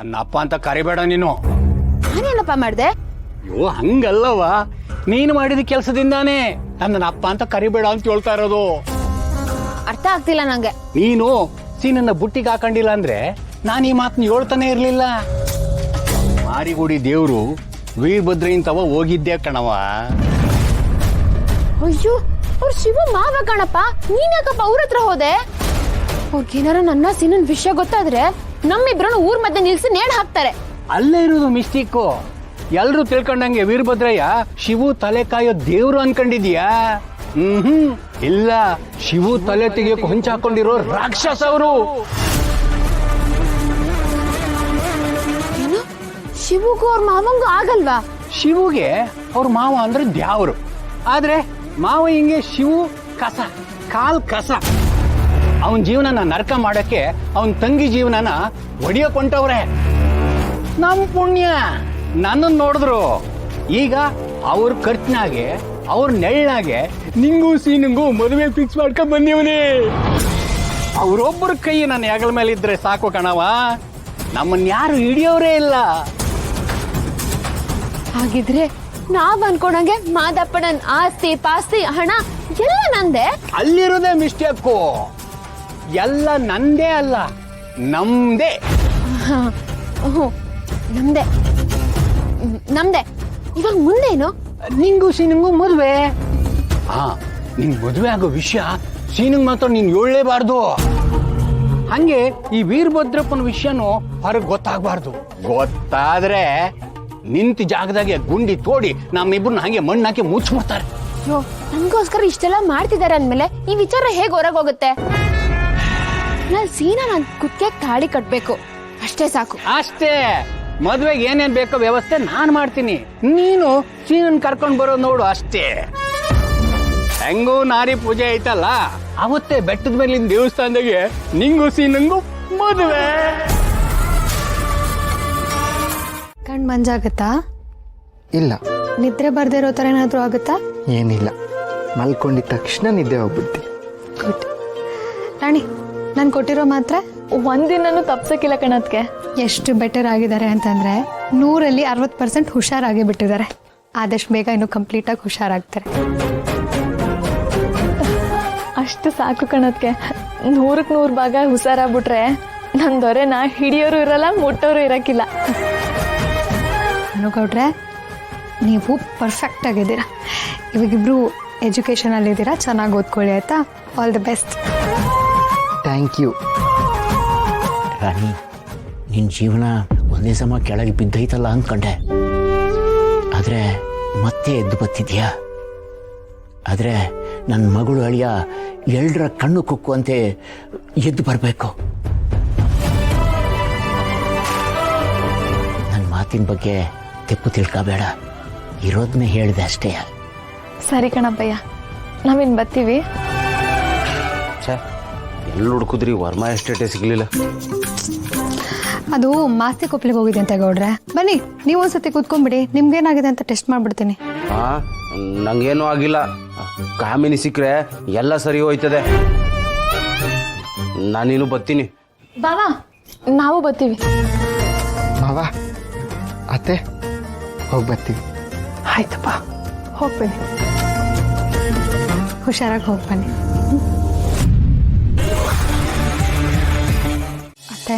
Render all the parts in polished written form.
ನನ್ನ ಅಪ್ಪ ಅಂತ ಕರಿಬೇಡ ನೀನು. ನಾನೇನಪ್ಪ ಮಾಡ್ದೆ? ಅಯ್ಯೋ ಹಂಗಲ್ಲವ, ನೀನು ಮಾಡಿದ ಕೆಲಸದಿಂದಾನೇ ನನ್ನ ಅಪ್ಪ ಅಂತ ಕರಿಬೇಡ ಅಂತ ಹೇಳ್ತಾ ಇರೋದು. ಅರ್ಥ ಆಗ್ತಿಲ್ಲ ನಂಗೆ. ನೀನು ಸೀನನ್ನ ಬುಟ್ಟಿಗೆ ಹಾಕೊಂಡಿಲ್ಲ ಅಂದ್ರೆ ನಾನು ಈ ಮಾತನ್ನ ಹೇಳ್ತಾನೆ ಇರ್ಲಿಲ್ಲ. ಮಾರಿಗುಡಿ ದೇವ್ರು ವೀರಭದ್ರ ಇಂತವ ಹೋಗಿದ್ದೆ ಕಣವ. ಅಯ್ಯೋ ಅವ್ರು ಶಿವ ಮಾವ ಕಣಪ್ಪ, ನೀನ್ ಯಾಕಪ್ಪ ಅವ್ರ ಹತ್ರ ಹೋದೆ? ಅವ್ರಿಗೇನಾರ ನನ್ನ ಸೀನನ್ ವಿಷಯ ಗೊತ್ತಾದ್ರೆ ನಮ್ಮಿಬ್ರನ್ನ ಊರ್ ಮಧ್ಯೆ ನಿಲ್ಸಿ ನೇಣ್ ಹಾಕ್ತಾರೆ. ಅಲ್ಲೇ ಇರೋದು ಮಿಸ್ಟೇಕು. ಎಲ್ರು ತಿಳ್ಕೊಂಡಂಗೆ ವೀರಭದ್ರಯ್ಯ ಶಿವು ತಲೆ ಕಾಯೋ ದೇವ್ರು ಅನ್ಕೊಂಡಿದ್ಯಾ? ಇಲ್ಲ, ಶಿವು ತಲೆ ತೆಗಿಯೋಕೆ ಹೊಂಚಾಕೊಂಡಿರೋ ರಾಕ್ಷಸ ಅವರು. ಏನು ಶಿವಗೂ ಅವ್ರ ಮಾವಂಗೂ ಆಗಲ್ವಾ? ಶಿವುಗೆ ಅವ್ರ ಮಾವ ಅಂದ್ರೆ ದ್ಯಾವ್ರು, ಆದ್ರೆ ಮಾವ ಹಿಂಗೆ ಶಿವು ಕಸ, ಕಾಲ್ ಕಸ. ಅವನ್ ಜೀವನನ ನರಕ ಮಾಡಕ್ಕೆ ಅವನ್ ತಂಗಿ ಜೀವನನ ಒಡಿಯಕೊಂಡವ್ರೆ. ನಮ್ ಪುಣ್ಯ ನನ್ನ ನೋಡಿದ್ರು. ಈಗ ಅವ್ರ ಖರ್ಚಿನಾಗೆ ಅವ್ರ ನೆಳ್ಳಾಗೆ ನಿಂಗೂ ಸೀನಿಂಗೂ ಮದುವೆ ಫಿಕ್ಸ್ ಮಾಡ್ಕೊಂಡ್ ಬಂದಿವನಿ. ಅವ್ರೊಬ್ಬರ ಕೈ ನನ್ನ ಹೆಗಲ ಮೇಲೆ ಇದ್ರೆ ಸಾಕು ಕಣವ, ನಮ್ಮನ್ ಯಾರು ಹಿಡಿಯೋರೇ ಇಲ್ಲ. ಹಾಗಿದ್ರೆ ನಾವ್ ಅನ್ಕೊಂಡಂಗೆ ಮಾದಪ್ಪನ ಆಸ್ತಿ ಪಾಸ್ತಿ ಹಣ ಎಲ್ಲ ನಂದೆ. ಅಲ್ಲಿರೋದೇ ಮಿಸ್ಟೇಕು. ಎಲ್ಲ ನಂದೇ ಅಲ್ಲ, ನಮ್ದೇ. ನಮ್ದೆ ನಮ್ದೆ. ಇವಾಗ ಮುಂದೇನು? ನಿಂಗೂ ಸೀನಿಂಗೂ ಮದುವೆ. ನಿಂಗ್ ಮದುವೆ ಆಗೋ ವಿಷಯ ಸೀನಿಂಗ್ ಮಾತ್ರ ನೀನ್ ಹೇಳಲೇಬಾರ್ದು. ಹಂಗೆ ಈ ವೀರಭದ್ರಪ್ಪನ ವಿಷಯನೂ ಹೊರಗೆ ಗೊತ್ತಾಗಬಾರ್ದು. ಗೊತ್ತಾದ್ರೆ ನಿಂತ ಜಾಗದಾಗೆ ಗುಂಡಿ ತೋಡಿ ನಮ್ಮಿಬ್ರನ್ನ ಹಂಗೆ ಮಣ್ಣು ಹಾಕಿ ಮುಚ್ಚಿಬಿಡ್ತಾರೆ. ಅಯ್ಯೋ, ನನ್ಗೋಸ್ಕರ ಇಷ್ಟೆಲ್ಲ ಮಾಡ್ತಿದ್ದಾರೆ ಅಂದ್ಮೇಲೆ ಈ ವಿಚಾರ ಹೇಗ್ ಹೊರಗೆ ಹೋಗುತ್ತೆ? ನಾನ್ ಸೀನಾ ನನ್ ಕುತ್ತಿಗೆ ತಾಳಿ ಕಟ್ಬೇಕು, ಅಷ್ಟೇ ಸಾಕು. ಅಷ್ಟೇ. ಮದ್ವೆಗೆ ಏನೇನ್ ಬೇಕೋ ವ್ಯವಸ್ಥೆ ನಾನ್ ಮಾಡ್ತೀನಿ, ನೀನು ಸೀನನ್ ಕರ್ಕೊಂಡ್ ಬರೋ ನೋಡು ಅಷ್ಟೇ. ಹೆಂಗೂ ನಾರಿ ಪೂಜೆ ಐತಲ್ಲ, ಅವತ್ತೇ ಬೆಟ್ಟದ ಮೇಲಿನ ದೇವಸ್ಥಾನದಾಗೆ ನಿಂಗೂ ಸೀನಂಗೂ ಮದುವೆ. ಕಣ್ ಮಂಜಾಗತ್ತಾ? ಇಲ್ಲ. ನಿದ್ರೆ ಬರ್ದೇ ಇರೋ ಥರ ಏನಾದರೂ ಆಗುತ್ತಾ? ಏನಿಲ್ಲ, ಮಲ್ಕೊಂಡಿದ್ದ ತಕ್ಷಣ ನಿದ್ದೆ ಹೋಗ್ಬಿಡ್ತಿ. ಗುಡ್. ರಾಣಿ, ನಾನು ಕೊಟ್ಟಿರೋ ಮಾತ್ರ ಒಂದಿನೂ ತಪ್ಸಕ್ಕಿಲ್ಲ ಕಣತ್ಗೆ. ಎಷ್ಟು ಬೆಟರ್ ಆಗಿದ್ದಾರೆ ಅಂತಂದರೆ 100ರಲ್ಲಿ 60% ಹುಷಾರಾಗಿ ಬಿಟ್ಟಿದ್ದಾರೆ. ಆದಷ್ಟು ಬೇಗ ಇನ್ನೂ ಕಂಪ್ಲೀಟಾಗಿ ಹುಷಾರಾಗ್ತಾರೆ. ಅಷ್ಟು ಸಾಕು ಕಣತ್ಗೆ. 100ಕ್ಕೆ 100 ಭಾಗ ಹುಷಾರಾಗ್ಬಿಟ್ರೆ ನನ್ನ ದೊರೆನ ಹಿಡಿಯೋರು ಇರಲ್ಲ, ಮುಟ್ಟೋರು ಇರಕ್ಕಿಲ್ಲ. ಅನುಗೌಡ್ರೆ, ನೀವು ಪರ್ಫೆಕ್ಟ್ ಆಗಿದ್ದೀರಾ. ಇವಾಗಿಬ್ರು ಎಜುಕೇಷನಲ್ಲಿದ್ದೀರಾ, ಚೆನ್ನಾಗಿ ಓದ್ಕೊಳ್ಳಿ ಆಯಿತಾ? All the best. Thank you. Rani, ನಿನ್ನ ಜೀವನ ಒಂದೇ ಸಮ ಕೆಳಗೆ ಬಿದ್ದೈತಲ್ಲ ಅಂದ್ಕೊಂಡೆ, ಆದರೆ ಮತ್ತೆ ಎದ್ದು ಬತ್ತಿದ್ಯಾ. ಆದರೆ ನನ್ನ ಮಗಳು ಅಳಿಯ ಎಲ್ಲರ ಕಣ್ಣು ಕುಕ್ಕುವಂತೆ ಎದ್ದು ಬರಬೇಕು. ನನ್ನ ಮಾತಿನ ಬಗ್ಗೆ ತೆಪ್ಪು ತಿಳ್ಕೋಬೇಡ, ಇರೋದನ್ನೇ ಹೇಳಿದೆ ಅಷ್ಟೇ. ಸರಿ ಕಣಪ್ಪಯ್ಯ, ನಾವಿನ್ ಬರ್ತೀವಿ. ಎಲ್ಲಿ ಹುಡುಕಿದ್ರಿ? ವರ್ಮಾ ಎಸ್ಟೇಟೇ ಸಿಗ್ಲಿಲ್ಲ. ಅದು ಮಾಸ್ತಿ ಕೊಪ್ಪಳಿಗೆ ಹೋಗಿದೆ ಅಂತ ಗೌಡ್ರೆ. ಬನ್ನಿ, ನೀವು ಒಂದ್ಸತಿ ಕೂತ್ಕೊಂಡ್ಬಿಡಿ, ನಿಮ್ಗೇನಾಗಿದೆ ಅಂತ ಟೆಸ್ಟ್ ಮಾಡ್ಬಿಡ್ತೀನಿ. ನಂಗೇನು ಆಗಿಲ್ಲ. ಕಾಮಿನಿ ಸಿಕ್ಕರೆ ಎಲ್ಲ ಸರಿ ಹೋಯ್ತದೆ. ನಾನಿನ್ನು ಬರ್ತೀನಿ. ಬಾವಾ, ನಾವು ಬರ್ತೀವಿ. ಮಾವ, ಅತ್ತೆ, ಹೋಗಿ ಬರ್ತೀವಿ. ಆಯ್ತಪ್ಪ, ಹೋಗ್ಬನ್ನಿ. ಹುಷಾರಾಗಿ ಹೋಗಿ ಬನ್ನಿ. ಅತ್ತೆ,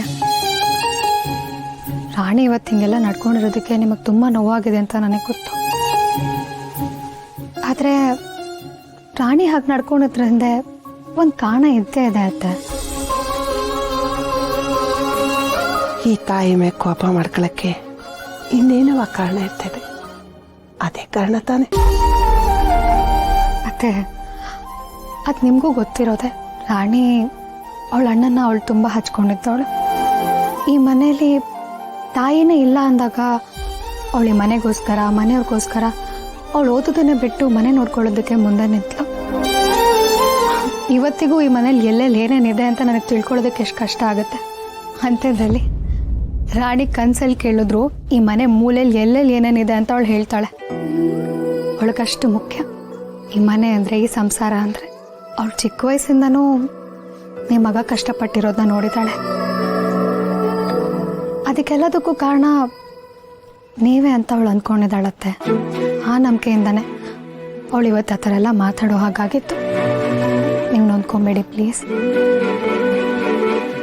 ರಾಣಿ ಇವತ್ತು ಹಿಂಗೆಲ್ಲ ನಡ್ಕೊಂಡಿರೋದಕ್ಕೆ ನಿಮಗೆ ತುಂಬ ನೋವಾಗಿದೆ ಅಂತ ನನಗೆ ಗೊತ್ತು. ಆದರೆ ರಾಣಿ ಹಾಗೆ ನಡ್ಕೊಂಡಿದ್ರ ಹಿಂದೆ ಒಂದು ಕಾರಣ ಇದ್ದೇ ಇದೆ ಅತ್ತೆ. ಈ ತಾಯಿ ಮೇಲೆ ಕೋಪ ಮಾಡ್ಕೊಳಕ್ಕೆ ಇನ್ನೇನವ ಕಾರಣ ಇರ್ತದೆ. ಅದೇ ಕಾರಣ ತಾನೆ ಅತ್ತೆ. ಅದು ನಿಮಗೂ ಗೊತ್ತಿರೋದೆ. ರಾಣಿ ಅವಳ ಅಣ್ಣನ ಅವಳು ತುಂಬ ಹಚ್ಕೊಂಡಿದ್ದವಳು. ಈ ಮನೆಯಲ್ಲಿ ತಾಯಿನೇ ಇಲ್ಲ ಅಂದಾಗ ಅವಳು ಈ ಮನೆಗೋಸ್ಕರ, ಮನೆಯವ್ರಿಗೋಸ್ಕರ ಅವಳು ಓದೋದನ್ನೇ ಬಿಟ್ಟು ಮನೆ ನೋಡ್ಕೊಳ್ಳೋದಕ್ಕೆ ಮುಂದೆ ನಿಂತಳು. ಇವತ್ತಿಗೂ ಈ ಮನೇಲಿ ಎಲ್ಲೆಲ್ಲಿ ಏನೇನಿದೆ ಅಂತ ನನಗೆ ತಿಳ್ಕೊಳ್ಳೋದಕ್ಕೆ ಎಷ್ಟು ಕಷ್ಟ ಆಗುತ್ತೆ. ಅಂಥದ್ರಲ್ಲಿ ರಾಣಿ ಕನ್ಸಲ್ಲಿ ಕೇಳಿದ್ರು ಈ ಮನೆ ಮೂಲೆಯಲ್ಲಿ ಎಲ್ಲೆಲ್ಲಿ ಏನೇನಿದೆ ಅಂತ ಅವಳು ಹೇಳ್ತಾಳೆ. ಅವಳಿಗಷ್ಟು ಮುಖ್ಯ ಈ ಮನೆ ಅಂದರೆ, ಈ ಸಂಸಾರ ಅಂದರೆ. ಅವಳು ಚಿಕ್ಕ ವಯಸ್ಸಿಂದನೂ ನಿಮ್ಮ ಮಗ ಕಷ್ಟಪಟ್ಟಿರೋದನ್ನ ನೋಡಿದ್ದಾಳೆ. ಅದಕ್ಕೆಲ್ಲದಕ್ಕೂ ಕಾರಣ ನೀವೇ ಅಂತ ಅವಳು ಅಂದ್ಕೊಂಡಿದ್ದಾಳತ್ತೆ. ಆ ನಂಬಿಕೆಯಿಂದಾನೆ ಅವಳು ಇವತ್ತು ಆ ಥರ ಎಲ್ಲ ಮಾತಾಡೋ ಹಾಗಾಗಿತ್ತು. ನೀವು ನೊಂದ್ಕೊಂಬೇಡಿ ಪ್ಲೀಸ್.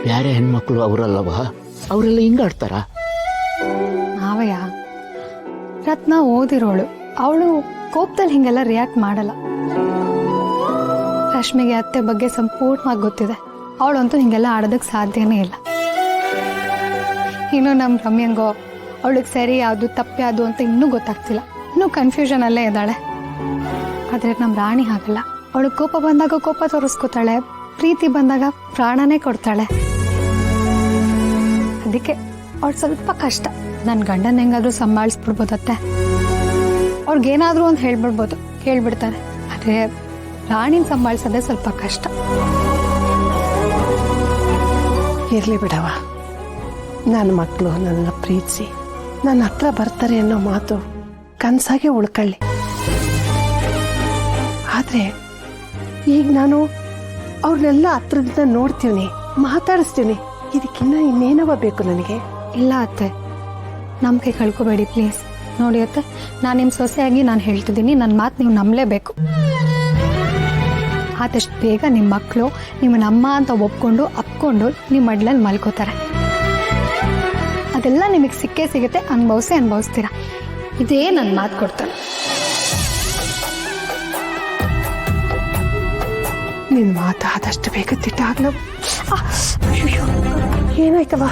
ಬೇರೆ ಹೆಣ್ಮಕ್ಳು ಅವರಲ್ಲವ, ಅವರೆಲ್ಲ ಹಿಂಗಾಡ್ತಾರ? ನಾವಯ್ಯ, ರತ್ನ ಓದಿರೋಳು, ಅವಳು ಕೋಪದಲ್ಲಿ ಹಿಂಗೆಲ್ಲ ರಿಯಾಕ್ಟ್ ಮಾಡಲ್ಲ. ರಶ್ಮಿಗೆ ಅತ್ತೆ ಬಗ್ಗೆ ಸಂಪೂರ್ಣವಾಗಿ ಗೊತ್ತಿದೆ. ಅವಳಂತೂ ಹಿಂಗೆಲ್ಲ ಆಡೋದಕ್ಕೆ ಸಾಧ್ಯನೇ ಇಲ್ಲ. ಇನ್ನು ನಮ್ಮ ರಮ್ಯಂಗೋ ಅವಳಿಗೆ ಸರಿ ಯಾವುದು ತಪ್ಪು ಯಾವುದು ಅಂತ ಇನ್ನೂ ಗೊತ್ತಾಗ್ತಿಲ್ಲ. ಇನ್ನೂ ಕನ್ಫ್ಯೂಷನಲ್ಲೇ ಇದ್ದಾಳೆ. ಆದರೆ ನಮ್ಮ ರಾಣಿ ಹಾಗಲ್ಲ. ಅವಳು ಕೋಪ ಬಂದಾಗ ಕೋಪ ತೋರಿಸ್ಕೊತಾಳೆ, ಪ್ರೀತಿ ಬಂದಾಗ ಪ್ರಾಣನೇ ಕೊಡ್ತಾಳೆ. ಅದಕ್ಕೆ ಅವಳು ಸ್ವಲ್ಪ ಕಷ್ಟ. ನನ್ನ ಗಂಡನ ಹೆಂಗಾದ್ರೂ ಸಂಭಾಳಿಸ್ಬಿಡ್ಬೋದತ್ತೆ. ಅವ್ರಿಗೇನಾದ್ರೂ ಒಂದು ಹೇಳ್ಬಿಡ್ಬೋದು, ಕೇಳ್ಬಿಡ್ತಾರೆ. ಆದರೆ ರಾಣಿನ ಸಂಭಾಳಿಸೋದೇ ಸ್ವಲ್ಪ ಕಷ್ಟ. ಇರ್ಲಿ ಬಿಡವ, ನನ್ನ ಮಕ್ಕಳು ನನ್ನ ಪ್ರೀತಿಸಿ ನನ್ನ ಹತ್ರ ಬರ್ತಾರೆ ಅನ್ನೋ ಮಾತು ಕನಸಾಗೆ ಉಳ್ಕೊಳ್ಳಿ. ಆದರೆ ಈಗ ನಾನು ಅವ್ರನ್ನೆಲ್ಲ ಹತ್ರದಿಂದ ನೋಡ್ತೀವಿ, ಮಾತಾಡಿಸ್ತೀನಿ. ಇದಕ್ಕಿನ್ನ ಇನ್ನೇನವ ಬೇಕು ನನಗೆ? ಇಲ್ಲ ಅತ್ತೆ, ನಂಬಿಕೆ ಕಳ್ಕೊಬೇಡಿ ಪ್ಲೀಸ್. ನೋಡಿ ಅತ್ತೆ, ನಾನು ನಿಮ್ಮ ಸೊಸೆಯಾಗಿ ನಾನು ಹೇಳ್ತಿದ್ದೀನಿ, ನನ್ನ ಮಾತು ನೀವು ನಂಬಲೇಬೇಕು. ಆದಷ್ಟು ಬೇಗ ನಿಮ್ಮ ಮಕ್ಕಳು ನಿಮ್ಮನ್ನ ಅಮ್ಮ ಅಂತ ಒಪ್ಕೊಂಡು ಅಪ್ಕೊಂಡು ನಿಮ್ಮ ಮಡ್ಲಲ್ಲಿ ಮಲ್ಕೋತಾರೆ. ಅದೆಲ್ಲ ನಿಮಗೆ ಸಿಕ್ಕೇ ಸಿಗುತ್ತೆ, ಅನುಭವಿಸ್ತೀರಾ. ಇದೇ ನನ್ನ ಮಾತು ಕೊಡ್ತಾರೆ. ನಿನ್ನ ಮಾತು ಆದಷ್ಟು ಬೇಗ ತಿಟ್ಟಾಗ್ಲವ. ಏನಾಯ್ತವ?